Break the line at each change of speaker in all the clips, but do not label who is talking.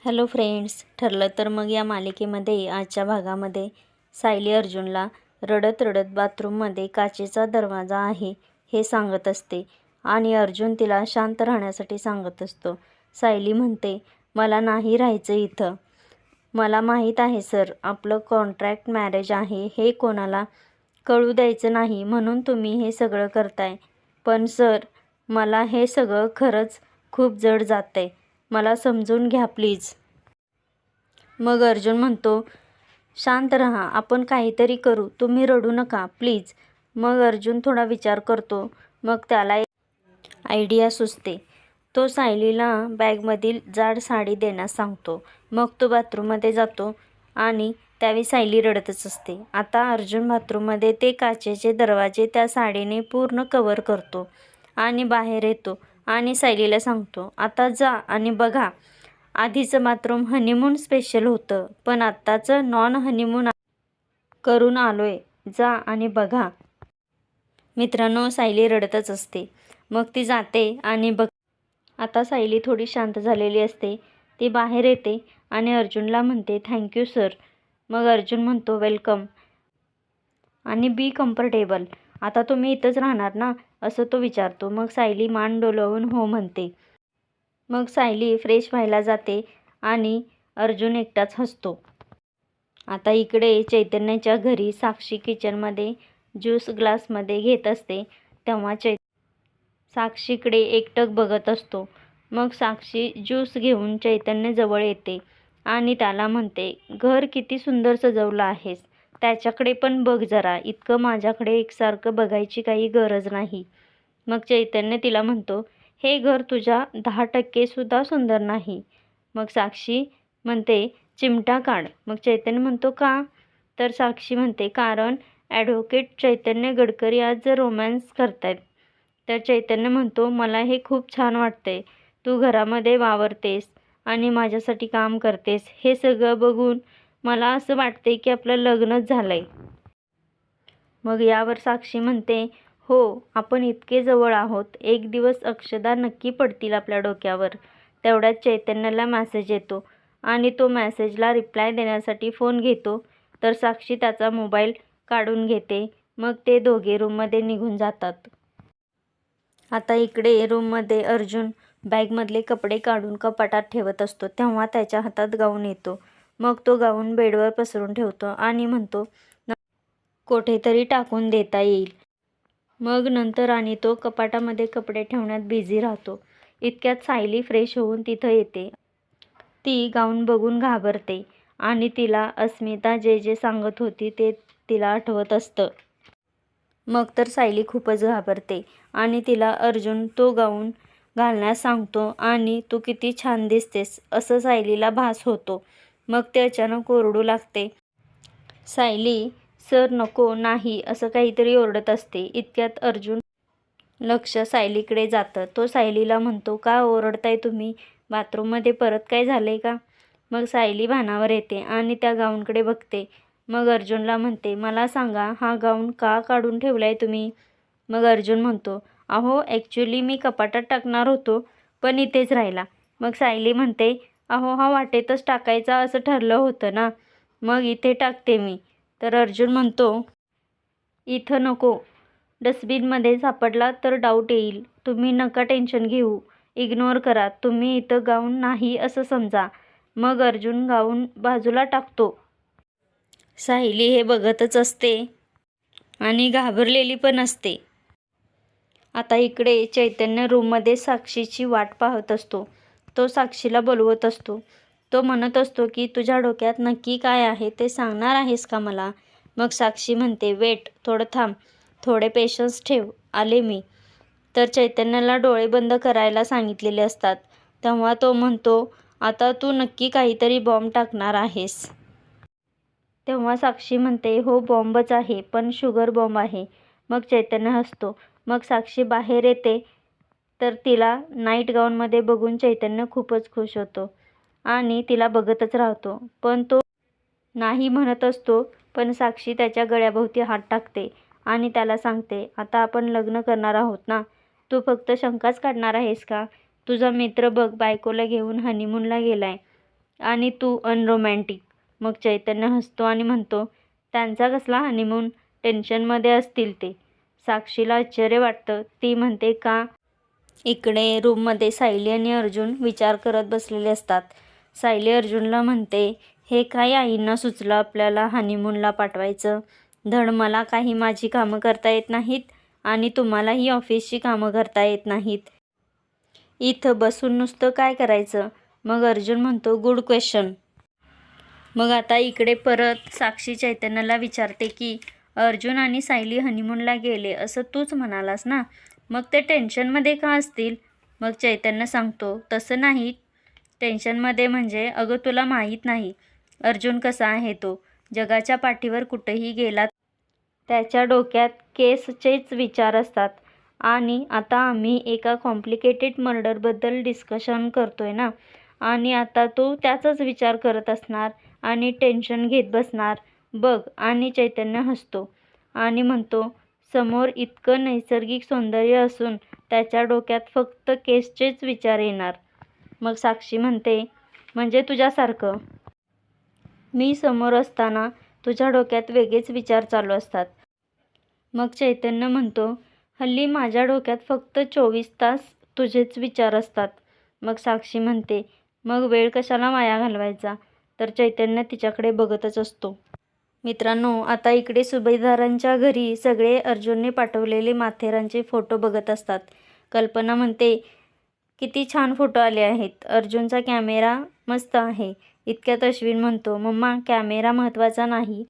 Hello friends, ठरलं तर मग या मालिकेमध्ये आजच्या भागामध्ये सायली अर्जुनला रडत रडत बाथरूममध्ये काचेचा दरवाजा आहे हे सांगत असते आणि अर्जुन तिला शांत राहण्यासाठी सांगत असतो. सायली म्हणते, मला नाही राहायचं इथं. मला माहीत आहे सर, आपलं कॉन्ट्रॅक्ट मॅरेज आहे हे कोणाला कळू द्यायचं नाही म्हणून तुम्ही हे सगळं करताय. पण सर, मला हे सगळं खरंच खूप जड जातंय. मला समजून घ्या प्लीज. मग अर्जुन म्हणतो, शांत रहा, आपण काहीतरी करू, तुम्ही रडू नका प्लीज. मग अर्जुन थोडा विचार करतो. मग त्याला एक आयडिया सुचते. तो सायलीला बॅगमधील जाड साडी देण्यास सांगतो. मग तो बाथरूममध्ये जातो आणि त्यावेळी सायली रडतच असते. आता अर्जुन बाथरूममध्ये ते काचेचे दरवाजे त्या साडीने पूर्ण कव्हर करतो आणि बाहेर येतो आणि सायलीला सांगतो, आता जा आणि बघा. आधीचं बाथरूम हनीमून स्पेशल होतं, पण आत्ताचं नॉन हनीमून करून आलोय. जा आणि बघा. मित्रांनो, सायली रडतच असते. मग ती जाते आणि आता सायली थोडी शांत झालेली असते. ती बाहेर येते आणि अर्जुनला म्हणते, थँक्यू सर. मग अर्जुन म्हणतो, वेलकम आणि बी कम्फर्टेबल. आता तुम्ही इथंच राहणार ना, असं तो विचारतो. मग सायली मान डोलवून हो म्हणते. मग सायली फ्रेश व्हायला जाते आणि अर्जुन एकटाच हसतो. आता इकडे चैतन्याच्या घरी साक्षी किचनमध्ये ज्यूस ग्लासमध्ये घेत असते. तेव्हा साक्षीकडे एकटक बघत असतो. मग साक्षी ज्यूस घेऊन चैतन्यजवळ येते आणि त्याला म्हणते, घर किती सुंदर सजवलं आहेस, त्याच्याकडे पण बघ जरा. इतकं माझ्याकडे एकसारखं बघायची काही गरज नाही. मग चैतन्य तिला म्हणतो, हे घर तुझ्या 10% सुद्धा सुंदर नाही. मग साक्षी म्हणते, चिमटा काढ. मग चैतन्य म्हणतो, का? तर साक्षी म्हणते, कारण ॲडव्होकेट चैतन्य गडकरी आज जर रोमॅन्स करतायत. तर चैतन्य म्हणतो, मला हे खूप छान वाटतंय. तू घरामध्ये वावरतेस आणि माझ्यासाठी काम करतेस. हे सगळं बघून मला असं वाटते की आपलं लग्नच झालंय. मग यावर साक्षी म्हणते, हो, आपण इतके जवळ आहोत. एक दिवस अक्षदा नक्की पडतील आपल्या डोक्यावर. तेवढ्यात चैतन्याला मेसेज येतो आणि तो मेसेजला रिप्लाय देण्यासाठी फोन घेतो. तर साक्षी त्याचा मोबाईल काढून घेते. मग ते दोघे रूममध्ये निघून जातात. आता इकडे रूममध्ये अर्जुन बॅगमधले कपडे काढून कपाटात ठेवत असतो. तेव्हा त्याच्या हातात गाऊन येतो. मग तो गाऊन बेडवर पसरून ठेवतो आणि म्हणतो, कोठेतरी टाकून देता येईल. मग नंतर आणि तो कपाटामध्ये कपडे ठेवण्यात बिझी राहतो. इतक्यात सायली फ्रेश होऊन तिथं येते. ती गाऊन बघून घाबरते आणि तिला अस्मिता जे जे सांगत होती ते तिला आठवत असतं. मग तर सायली खूपच घाबरते आणि तिला अर्जुन तो गाऊन घालण्यास सांगतो आणि तू किती छान दिसतेस असं सायलीला भास होतो. मग ते अचानक ओरडू लागते. सायली, सर नको, नाही, असं काहीतरी ओरडत असते. इतक्यात अर्जुन लक्ष सायलीकडे जातं. तो सायलीला म्हणतो, का ओरडताय तुम्ही? बाथरूममध्ये परत काय झालंय का? मग सायली भानावर येते आणि त्या गाऊनकडे बघते. मग अर्जुनला म्हणते, मला सांगा, हा गाऊन का काढून ठेवलाय तुम्ही? मग अर्जुन म्हणतो, अहो ॲक्च्युली मी कपाटात टाकणार होतो, पण इथेच राहिला. मग सायली म्हणते, अहो हा वाटेतच टाकायचा असं ठरलं होतं ना, मग इथे टाकते मी. तर अर्जुन म्हणतो, इथं नको, डस्टबिनमध्ये सापडला तर डाऊट येईल. तुम्ही नका टेन्शन घेऊ, इग्नोर करा. तुम्ही इथं गाऊन नाही असं समजा. मग अर्जुन गाऊन बाजूला टाकतो. सायली हे बघतच असते आणि घाबरलेली पण असते. आता इकडे चैतन्य रूममध्ये साक्षीची वाट पाहत असतो. तो साक्षीला बोलवत असतो. तो म्हणत असतो की तुझ्या डोक्यात नक्की काय आहे ते सांगणार आहेस का मला? मग साक्षी म्हणते, वेट, थोडं थांब, थोडे पेशन्स ठेव, आले मी. तर चैतन्याला डोळे बंद करायला सांगितलेले असतात. तेव्हा तो म्हणतो, आता तू नक्की काहीतरी बॉम्ब टाकणार आहेस. तेव्हा साक्षी म्हणते, हो, बॉम्बच आहे, पण शुगर बॉम्ब आहे. मग चैतन्य हसतो. मग साक्षी बाहेर येते. तर तिला नाईट गाऊनमध्ये बघून चैतन्य खूपच खुश होतो आणि तिला बघतच राहतो. पण तो नाही म्हणत असतो. पण साक्षी त्याच्या गळ्याभोवती हात टाकते आणि त्याला सांगते, आता आपण लग्न करणार आहोत ना, तू फक्त शंकाच काढणार आहेस का? तुझा मित्र बघ बायकोला घेऊन हनीमूनला गेलाय आणि तू अनरोमॅन्टिक. मग चैतन्य हसतो आणि म्हणतो, त्यांचा कसला हनीमून, टेन्शनमध्ये असतील ते. साक्षीला आश्चर्य वाटतं. ती म्हणते, का? इकडे रूममध्ये सायली आणि अर्जुन विचार करत बसलेले असतात. सायली अर्जुनला म्हणते, हे काय आईंना सुचलं आपल्याला हनीमूनला पाठवायचं? धड मला काही माझी कामं करता येत नाहीत आणि तुम्हालाही ऑफिसची कामं करता येत नाहीत. इथं बसून नुसतं काय करायचं? मग अर्जुन म्हणतो, गुड क्वेश्चन. मग आता इकडे परत साक्षी चैतन्याला विचारते की अर्जुन आणि सायली हनीमूनला गेले असं तूच म्हणालास ना, मग ते टेन्शनमध्ये का असतील? मग चैतन्य सांगतो, तसं नाही. टेन्शनमध्ये म्हणजे अगं तुला माहीत नाही अर्जुन कसा आहे तो. जगाच्या पाठीवर कुठेही गेला त्याच्या डोक्यात केसचेच विचार असतात. आणि आता आम्ही एका कॉम्प्लिकेटेड मर्डरबद्दल डिस्कशन करतोय ना, आणि आता तो त्याचाच विचार करत असणार आणि टेन्शन घेत बसणार बघ. आणि चैतन्य हसतो आणि म्हणतो, समोर इतकं नैसर्गिक सौंदर्य असून त्याच्या डोक्यात फक्त केसचेच विचार येणार. मग साक्षी म्हणते, म्हणजे तुझ्यासारखं. मी समोर असताना तुझ्या डोक्यात वेगळेच विचार चालू असतात. मग चैतन्य म्हणतो, हल्ली माझ्या डोक्यात फक्त 24 तास तुझेच विचार असतात. मग साक्षी म्हणते, मग वेळ कशाला वाया घालवायचा? तर चैतन्य तिच्याकडे बघतच असतो. मित्रांनो, आता इकडे सुभेदारांच्या घरी सगळे अर्जुनने पाठवलेले माथेरानचे फोटो बघत असतात. कल्पना म्हणते, किती छान फोटो आले आहेत. अर्जुनचा कॅमेरा मस्त आहे. इतक्यात अश्विन म्हणतो, मम्मा कॅमेरा महत्त्वाचा नाही.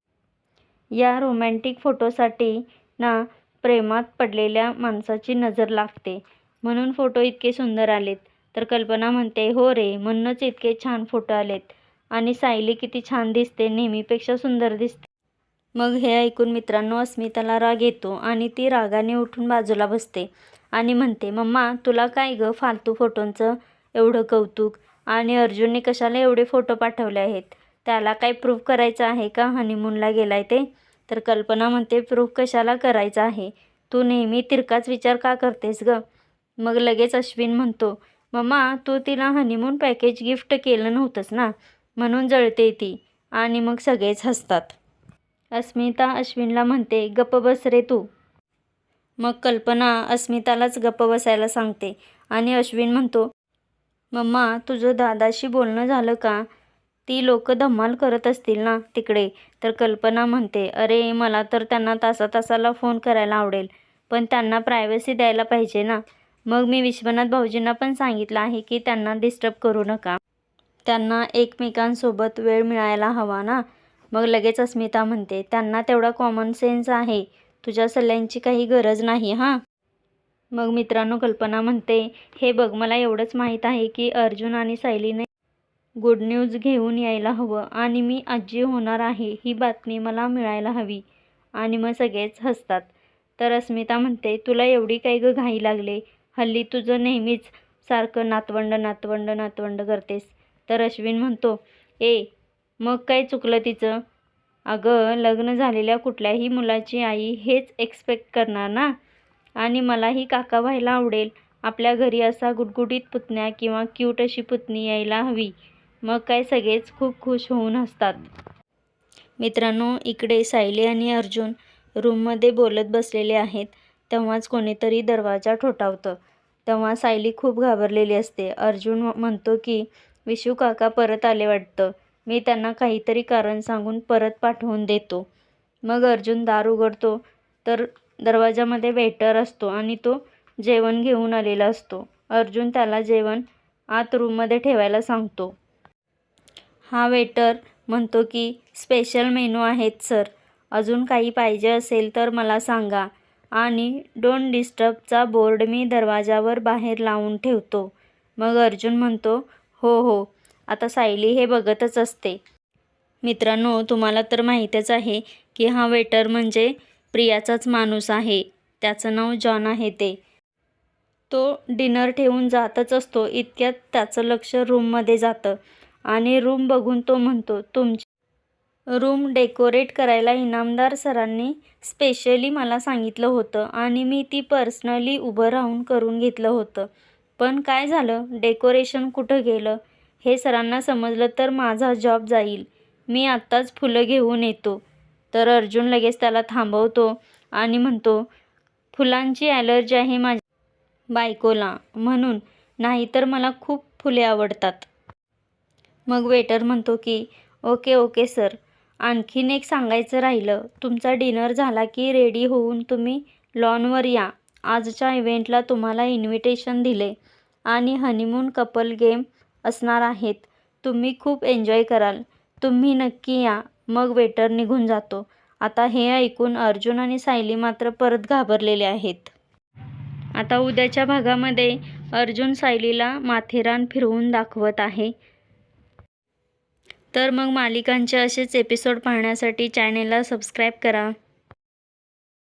या रोमॅन्टिक फोटोसाठी ना प्रेमात पडलेल्या माणसाची नजर लागते, म्हणून फोटो इतके सुंदर आलेत. तर कल्पना म्हणते, हो रे, म्हणूनच इतके छान फोटो आलेत. आणि सायली किती छान दिसते, नेहमीपेक्षा सुंदर दिसते. मग हे ऐकून मित्रांनो अस्मिताला राग येतो आणि ती रागाने उठून बाजूला बसते आणि म्हणते, मम्मा तुला काय गं फालतू फोटोंचं एवढं कौतुक? आणि अर्जुनने कशाला एवढे फोटो पाठवले आहेत? त्याला काय प्रूफ करायचं आहे का हनीमूनला गेलाय ते? तर कल्पना म्हणते, प्रूफ कशाला करायचा आहे? तू नेहमी तिरकाच विचार का करतेस गं? मग लगेच अश्विन म्हणतो, मम्मा तू तिला हनीमून पॅकेज गिफ्ट केलं नव्हतंस ना, म्हणून जळते ती. आणि मग सगळेच हसतात. अस्मिता अश्विनला म्हणते, गप्प बस रे तू. मग कल्पना अस्मितालाच गप्प बसायला सांगते आणि अश्विन म्हणतो, मम्मा तुझं दादाशी बोलणं झालं का? ती लोक धमाल करत असतील ना तिकडे. तर कल्पना म्हणते, अरे मला तर त्यांना तासाला फोन करायला आवडेल, पण त्यांना प्रायव्हसी द्यायला पाहिजे ना. मग मी विश्वनाथ भाऊजींना पण सांगितलं आहे की त्यांना डिस्टर्ब करू नका. त्यांना एकमेकांसोबत वेळ मिळायला हवा ना. मग लगेच अस्मिता म्हणते, त्यांना तेवढा कॉमन सेन्स आहे, तुझ्या सल्ल्यांची काही गरज नाही हां. मग मित्रांनो कल्पना म्हणते, हे बघ मला एवढंच माहीत आहे की अर्जुन आणि सायलीने गुड न्यूज घेऊन यायला हवं आणि मी आजी होणार आहे ही बातमी मला मिळायला हवी. आणि मग सगळेच हसतात. तर अस्मिता म्हणते, तुला एवढी काही गं घाई लागले? हल्ली तुझं नेहमीच सारखं नातवंड नातवंड नातवंड करतेस. तर अश्विन म्हणतो, मग काय चुकलं तिचं? अगं लग्न झालेल्या कुठल्याही मुलाची आई हेच एक्सपेक्ट करणार ना. आणि मलाही काका व्हायला आवडेल. आपल्या घरी असा गुटगुटीत पुतण्या किंवा क्यूट अशी पुतणी यायला हवी. मग काय सगळेच खूप खुश होऊन हसतात. मित्रांनो इकडे सायली आणि अर्जुन रूममध्ये बोलत बसलेले आहेत. तेव्हाच कोणीतरी दरवाजा ठोठावतं. तेव्हा सायली खूप घाबरलेली असते. अर्जुन म्हणतो की विशू काका परत आले वाटतं. मी त्यांना काहीतरी कारण सांगून परत पाठवून देतो. मग अर्जुन दार उघडतो तर दरवाजामध्ये वेटर असतो आणि तो जेवण घेऊन आलेला असतो. अर्जुन त्याला जेवण आत रूममध्ये ठेवायला सांगतो. हा वेटर म्हणतो की स्पेशल मेनू आहेत सर, अजून काही पाहिजे असेल तर मला सांगा. आणि डोंट डिस्टर्बचा बोर्ड मी दरवाजावर बाहेर लावून ठेवतो. मग अर्जुन म्हणतो, हो. आता सायली हे बघतच असते. मित्रांनो तुम्हाला तर माहीतच आहे की हा वेटर म्हणजे प्रियाचाच माणूस आहे. त्याचं नाव जॉन आहे. तो डिनर ठेवून जातच असतो. इतक्यात त्याचं लक्ष रूममध्ये जातं आणि रूम बघून तो म्हणतो, तुमची रूम डेकोरेट करायला इनामदार सरांनी स्पेशली मला सांगितलं होतं आणि मी ती पर्सनली उभं राहून करून घेतलं होतं. पण काय झालं, डेकोरेशन कुठं गेलं? हे सरांना समजलं तर माझा जॉब जाईल. मी आत्ताच फुलं घेऊन येतो. तर अर्जुन लगेच त्याला थांबवतो आणि म्हणतो, फुलांची ॲलर्जी आहे माझ्या बायकोला म्हणून, नाहीतर मला खूप फुले आवडतात. मग वेटर म्हणतो की ओके ओके सर. आणखीन एक सांगायचं राहिलं, तुमचा डिनर झाला की रेडी होऊन तुम्ही लॉनवर या. आजच्या इव्हेंटला तुम्हाला इन्व्हिटेशन दिले आणि हनीमून कपल गेम असणार आहेत. तुम्ही खूप एन्जॉय कराल. तुम्ही नक्की या. मग वेटर निघून जातो. आता हे ऐकून अर्जुन आणि सायली मात्र परत घाबरलेले आहेत. आता उद्याच्या भागामध्ये अर्जुन सायलीला माथेरान फिरवून दाखवत आहे. तर मग मालिकांचे असेच एपिसोड पाहण्यासाठी चॅनेलला सबस्क्राईब करा.